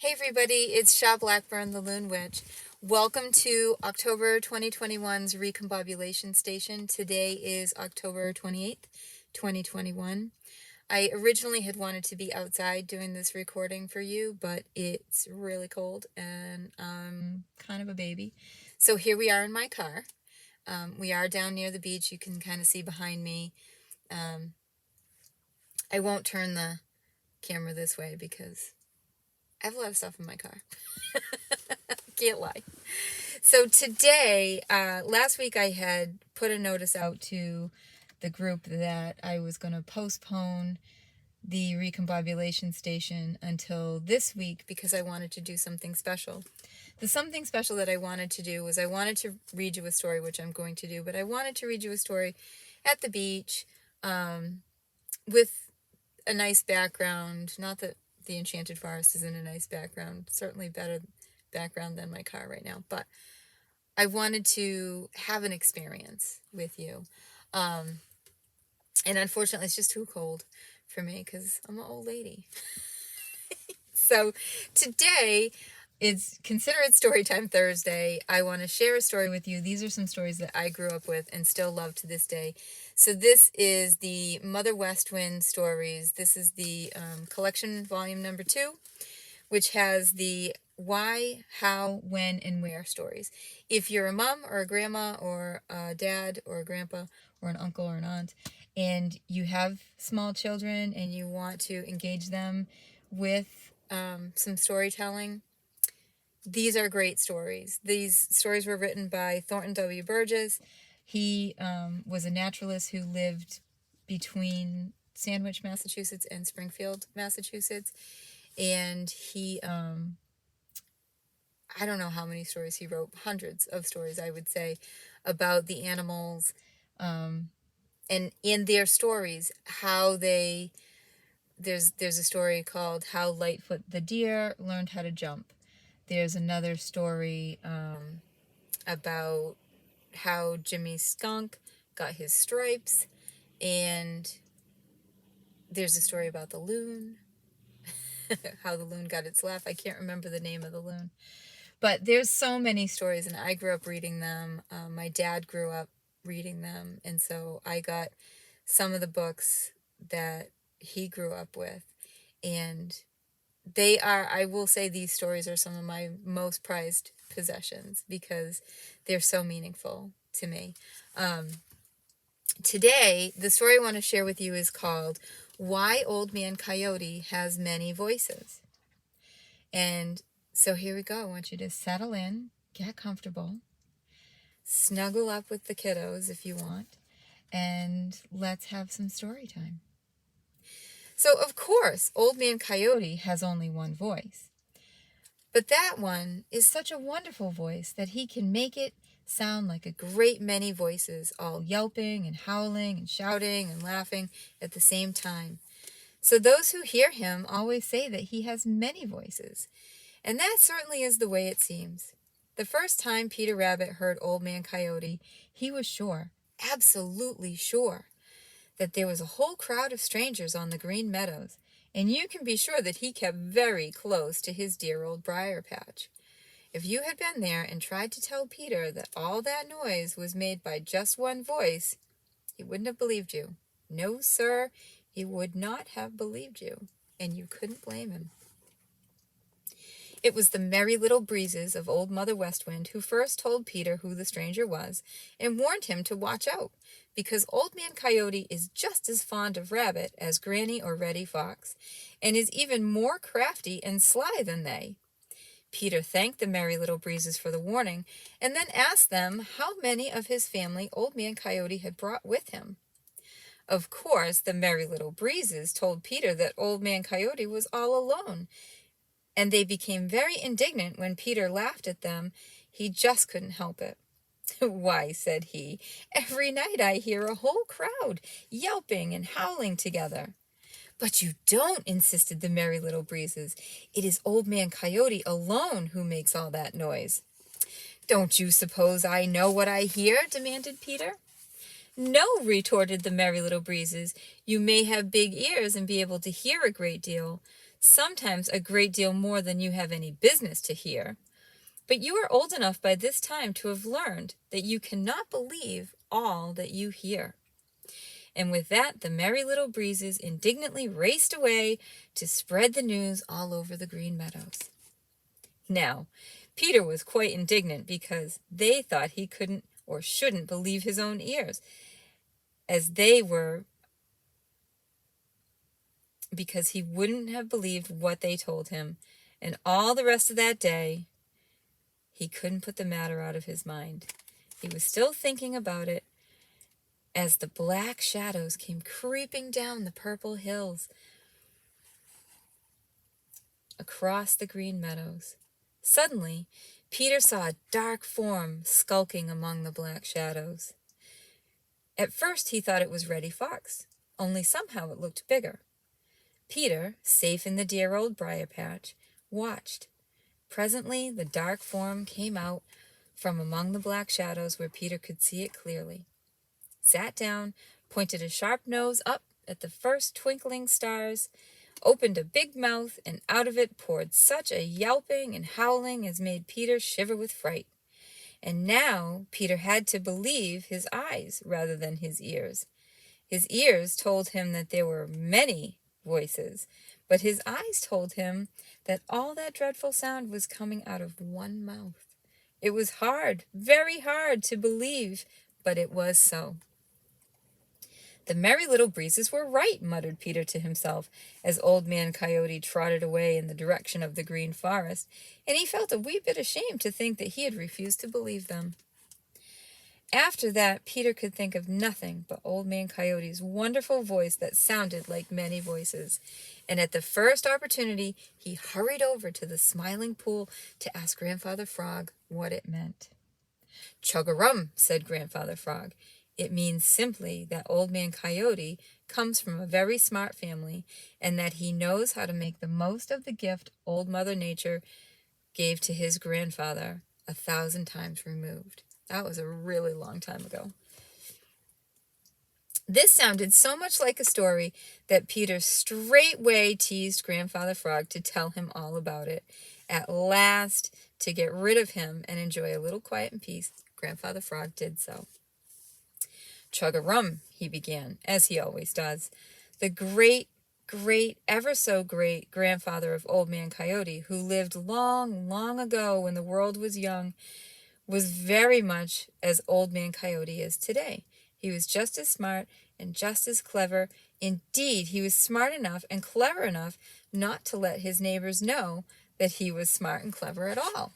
Hey everybody, it's Shaw Blackburn, the Loon Witch. Welcome to October 2021's Recombobulation Station. Today is October 28th, 2021. I originally had wanted to be outside doing this recording for you, but it's really cold and I'm kind of a baby. So here we are in my car. We are down near the beach. You can kind of see behind me. I won't turn the camera this way because I have a lot of stuff in my car. Can't lie. So today, last week I had put a notice out to the group that I was going to postpone the Recombobulation Station until this week because I wanted to do something special. The something special that I wanted to do was I wanted to read you a story, which I'm going to do, but I wanted to read you a story at the beach with a nice background. Not that the Enchanted Forest isn't a nice background, certainly better background than my car right now, but I wanted to have an experience with you. And unfortunately, it's just too cold for me because I'm an old lady. So today, it's Consider It Storytime Thursday. I want to share a story with you. These are some stories that I grew up with and still love to this day. So this is the Mother West Wind stories. This is the collection volume number 2, which has the why, how, when, and where stories. If you're a mom or a grandma or a dad or a grandpa or an uncle or an aunt, and you have small children and you want to engage them with some storytelling, these are great stories. These stories were written by Thornton W. Burgess. He was a naturalist who lived between Sandwich, Massachusetts and Springfield, Massachusetts. And he, I don't know how many stories he wrote, hundreds of stories, I would say, about the animals. And in their stories, how they, there's a story called How Lightfoot the Deer Learned How to Jump. There's another story about how Jimmy Skunk got his stripes. And there's a story about the loon, how the loon got its laugh. I can't remember the name of the loon. But there's so many stories, and I grew up reading them. My dad grew up reading them, and so I got some of the books that he grew up with. And they are, I will say, these stories are some of my most prized possessions because they're so meaningful to me. Today, the story I want to share with you is called Why Old Man Coyote Has Many Voices. And so here we go. I want you to settle in, get comfortable, snuggle up with the kiddos if you want, and let's have some story time. So, of course, Old Man Coyote has only one voice. But that one is such a wonderful voice that he can make it sound like a great many voices, all yelping and howling and shouting and laughing at the same time. So those who hear him always say that he has many voices. And that certainly is the way it seems. The first time Peter Rabbit heard Old Man Coyote, he was sure, absolutely sure, that there was a whole crowd of strangers on the Green Meadows, and you can be sure that he kept very close to his dear old briar patch. If you had been there and tried to tell Peter that all that noise was made by just one voice, he wouldn't have believed you. No, sir, he would not have believed you, and you couldn't blame him. It was the Merry Little Breezes of Old Mother West Wind who first told Peter who the stranger was and warned him to watch out, because Old Man Coyote is just as fond of Rabbit as Granny or Reddy Fox, and is even more crafty and sly than they. Peter thanked the Merry Little Breezes for the warning, and then asked them how many of his family Old Man Coyote had brought with him. Of course, the Merry Little Breezes told Peter that Old Man Coyote was all alone, and they became very indignant when Peter laughed at them. He just couldn't help it. Why, said he, every night I hear a whole crowd yelping and howling together. But you don't, insisted the Merry Little Breezes. It is Old Man Coyote alone who makes all that noise. Don't you suppose I know what I hear? Demanded Peter. No, retorted the Merry Little Breezes. You may have big ears and be able to hear a great deal. sometimes a great deal more than you have any business to hear. But you are old enough by this time to have learned that you cannot believe all that you hear." And with that, the Merry Little Breezes indignantly raced away to spread the news all over the Green Meadows. Now, Peter was quite indignant because they thought he couldn't or shouldn't believe his own ears, because he wouldn't have believed what they told him, and all the rest of that day he couldn't put the matter out of his mind. He was still thinking about it as the black shadows came creeping down the purple hills across the Green Meadows. Suddenly, Peter saw a dark form skulking among the black shadows. At first he thought it was Reddy Fox, only somehow it looked bigger. Peter, safe in the dear old briar patch, watched. Presently the dark form came out from among the black shadows where Peter could see it clearly, sat down, pointed a sharp nose up at the first twinkling stars, opened a big mouth, and out of it poured such a yelping and howling as made Peter shiver with fright. And now Peter had to believe his eyes rather than his ears. His ears told him that there were many voices, but his eyes told him that all that dreadful sound was coming out of one mouth. It was hard, very hard to believe, but it was so. "The Merry Little Breezes were right," muttered Peter to himself, as Old Man Coyote trotted away in the direction of the Green Forest, and he felt a wee bit ashamed to think that he had refused to believe them. After that, Peter could think of nothing but Old Man Coyote's wonderful voice that sounded like many voices, and at the first opportunity he hurried over to the Smiling Pool to ask Grandfather Frog what it meant. "Chug-a-rum," said Grandfather Frog. "It means simply that Old Man Coyote comes from a very smart family, and that he knows how to make the most of the gift Old Mother Nature gave to his grandfather 1,000 times removed." That was a really long time ago. This sounded so much like a story that Peter straightway teased Grandfather Frog to tell him all about it. At last, to get rid of him and enjoy a little quiet and peace, Grandfather Frog did so. "Chug-a-rum," he began, as he always does. "The great, ever so great grandfather of Old Man Coyote, who lived long, long ago when the world was young, was very much as Old Man Coyote is today. He was just as smart and just as clever. Indeed, he was smart enough and clever enough not to let his neighbors know that he was smart and clever at all.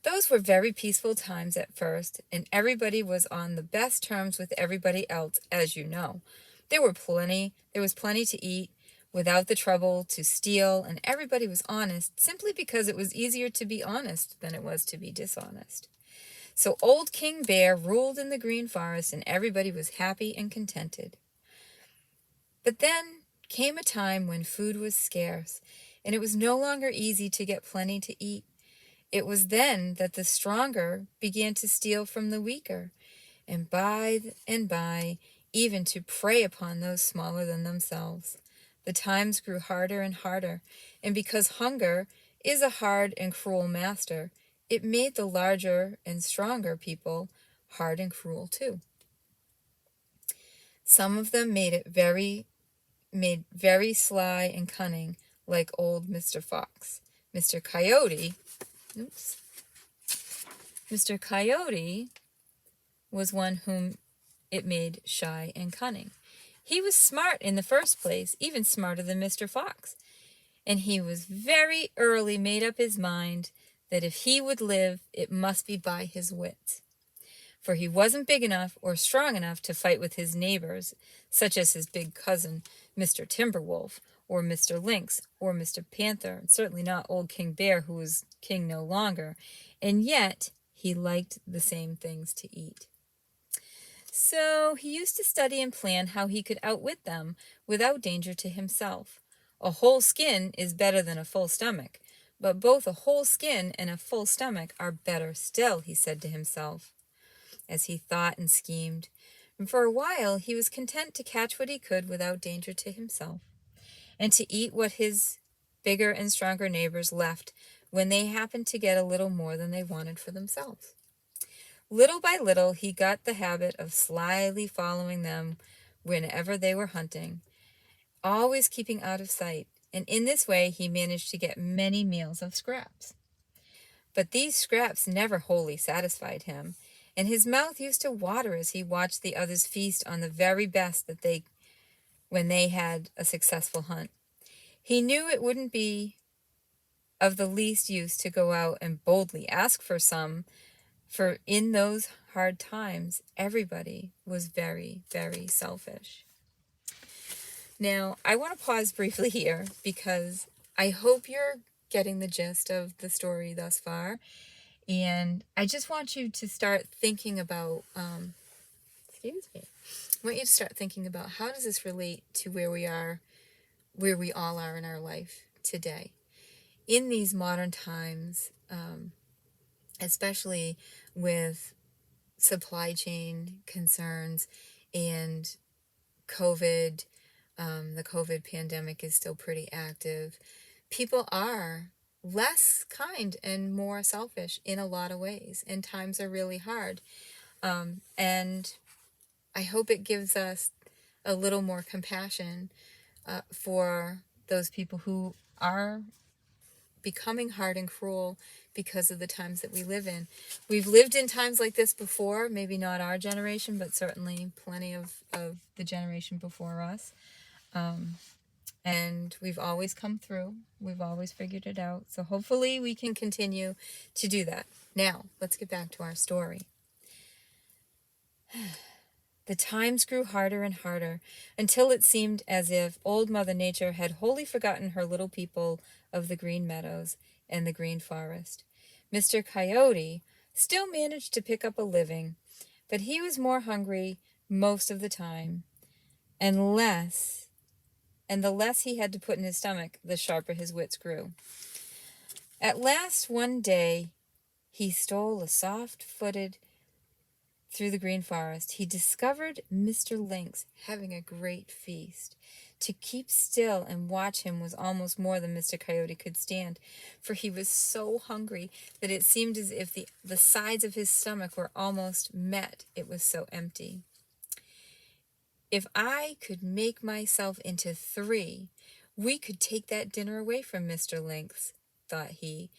Those were very peaceful times at first, and everybody was on the best terms with everybody else, as you know. There was plenty to eat, without the trouble to steal, and everybody was honest simply because it was easier to be honest than it was to be dishonest. So old King Bear ruled in the Green Forest, and everybody was happy and contented. But then came a time when food was scarce, and it was no longer easy to get plenty to eat. It was then that the stronger began to steal from the weaker, and by, even to prey upon those smaller than themselves. The times grew harder and harder, and because hunger is a hard and cruel master, it made the larger and stronger people hard and cruel too. Some of them made very sly and cunning, like old Mr. Fox. Mr. Coyote was one whom it made shy and cunning. He was smart in the first place, even smarter than Mr. Fox, and he was very early made up his mind that if he would live, it must be by his wits. For he wasn't big enough or strong enough to fight with his neighbors, such as his big cousin, Mr. Timberwolf, or Mr. Lynx, or Mr. Panther, and certainly not old King Bear, who was king no longer, and yet he liked the same things to eat. So he used to study and plan how he could outwit them without danger to himself. A whole skin is better than a full stomach, but both a whole skin and a full stomach are better still, he said to himself, as he thought and schemed. And for a while he was content to catch what he could without danger to himself, and to eat what his bigger and stronger neighbors left when they happened to get a little more than they wanted for themselves. Little by little, he got the habit of slyly following them whenever they were hunting, always keeping out of sight, and in this way he managed to get many meals of scraps. But these scraps never wholly satisfied him, and his mouth used to water as he watched the others feast on the very best when they had a successful hunt. He knew it wouldn't be of the least use to go out and boldly ask for some, for in those hard times, everybody was very, very selfish. Now, I want to pause briefly here because I hope you're getting the gist of the story thus far. And I just want you to start thinking about, excuse me, I want you to start thinking about how does this relate to where we all are in our life today. In these modern times, especially with supply chain concerns and COVID, the COVID pandemic is still pretty active. People are less kind and more selfish in a lot of ways, and times are really hard. And I hope it gives us a little more compassion for those people who are becoming hard and cruel because of the times that we live in. We've lived in times like this before, maybe not our generation, but certainly plenty of the generation before us. And we've always come through. We've always figured it out. So hopefully we can continue to do that. Now, let's get back to our story. The times grew harder and harder until it seemed as if Old Mother Nature had wholly forgotten her little people of the green meadows and the green forest. Mr. Coyote still managed to pick up a living, but he was more hungry most of the time, and the less he had to put in his stomach, the sharper his wits grew. At last, one day, he stole a soft-footed through the green forest. He discovered Mr. Lynx having a great feast. To keep still and watch him was almost more than Mr. Coyote could stand, for he was so hungry that it seemed as if the sides of his stomach were almost met. It was so empty. If I could make myself into 3, we could take that dinner away from Mr. Lynx, thought he.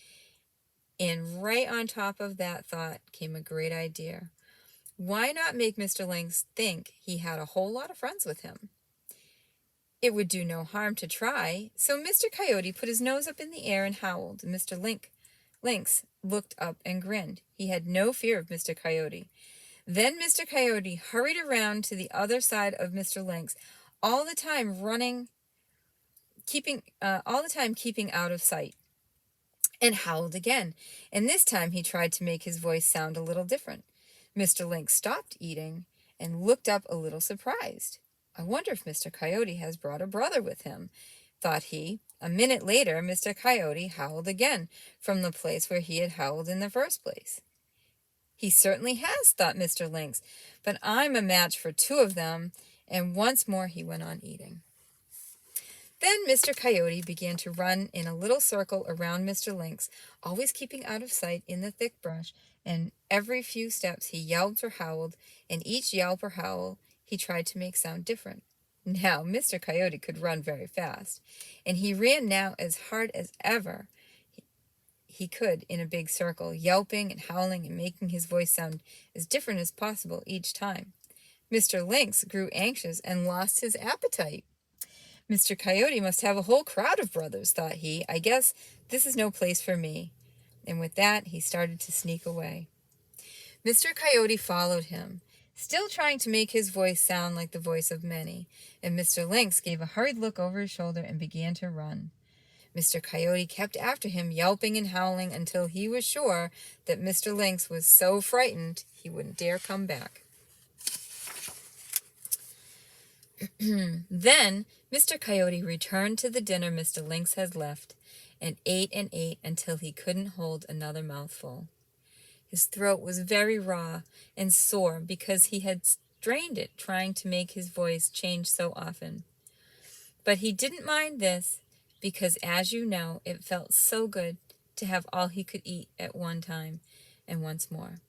And right on top of that thought came a great idea. Why not make Mr. Lynx think he had a whole lot of friends with him? It would do no harm to try, so Mr. Coyote put his nose up in the air and howled. Mr. Lynx looked up and grinned. He had no fear of Mr. Coyote. Then Mr. Coyote hurried around to the other side of Mr. Lynx, all the time keeping out of sight, and howled again. And this time he tried to make his voice sound a little different. Mr. Lynx stopped eating and looked up a little surprised. I wonder if Mr. Coyote has brought a brother with him, thought he. A minute later, Mr. Coyote howled again from the place where he had howled in the first place. He certainly has, thought Mr. Lynx, but I'm a match for 2 of them, and once more he went on eating. Then Mr. Coyote began to run in a little circle around Mr. Lynx, always keeping out of sight in the thick brush, and every few steps he yelped or howled, and each yelp or howl he tried to make sound different. Now, Mr. Coyote could run very fast, and he ran now as hard as ever he could in a big circle, yelping and howling and making his voice sound as different as possible each time. Mr. Lynx grew anxious and lost his appetite. Mr. Coyote must have a whole crowd of brothers, thought he. I guess this is no place for me. And with that, he started to sneak away. Mr. Coyote followed him, still trying to make his voice sound like the voice of many, and Mr. Lynx gave a hurried look over his shoulder and began to run. Mr. Coyote kept after him, yelping and howling until he was sure that Mr. Lynx was so frightened he wouldn't dare come back. Then Mr. Coyote returned to the dinner Mr. Lynx had left and ate until he couldn't hold another mouthful. His throat was very raw and sore because he had strained it trying to make his voice change so often. But he didn't mind this, because, as you know, it felt so good to have all he could eat at one time and once more.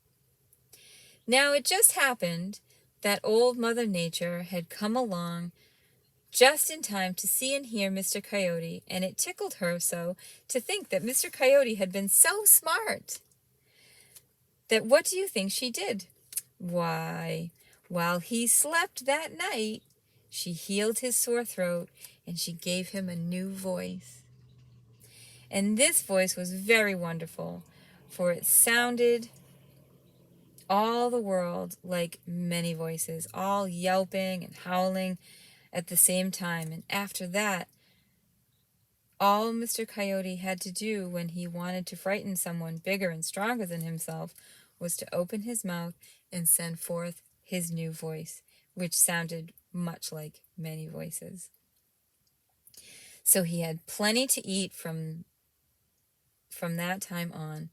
Now, it just happened that Old Mother Nature had come along just in time to see and hear Mr. Coyote, and it tickled her so to think that Mr. Coyote had been so smart that what do you think she did? Why, while he slept that night, she healed his sore throat and she gave him a new voice. And this voice was very wonderful, for it sounded all the world like many voices, all yelping and howling at the same time. And after that, all Mr. Coyote had to do when he wanted to frighten someone bigger and stronger than himself was to open his mouth and send forth his new voice, which sounded much like many voices. So he had plenty to eat from that time on,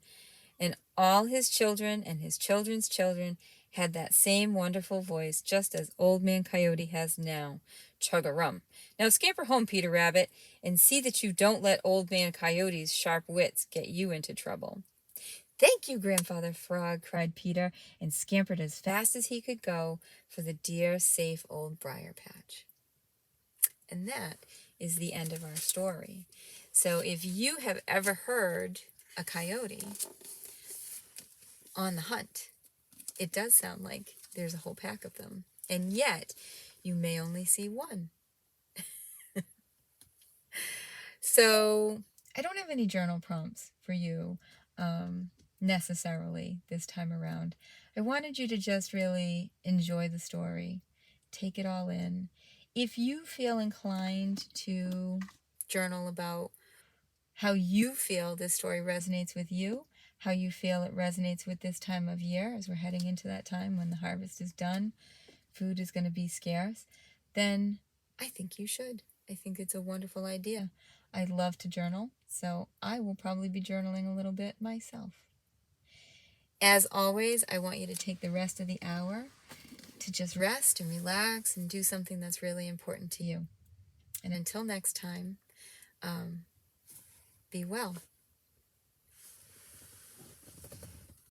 and all his children and his children's children had that same wonderful voice, just as Old Man Coyote has now. Chug-a-rum. Now scamper home, Peter Rabbit, and see that you don't let Old Man Coyote's sharp wits get you into trouble. Thank you, Grandfather Frog, cried Peter, and scampered as fast as he could go for the dear, safe old briar patch. And that is the end of our story. So if you have ever heard a coyote on the hunt, it does sound like there's a whole pack of them. And yet, you may only see one. So, I don't have any journal prompts for you necessarily this time around. I wanted you to just really enjoy the story, take it all in. If you feel inclined to journal about how you feel this story resonates with you, how you feel it resonates with this time of year as we're heading into that time when the harvest is done, food is going to be scarce, then I think you should. I think it's a wonderful idea. I love to journal, so I will probably be journaling a little bit myself. As always, I want you to take the rest of the hour to just rest and relax and do something that's really important to you. And until next time, be well.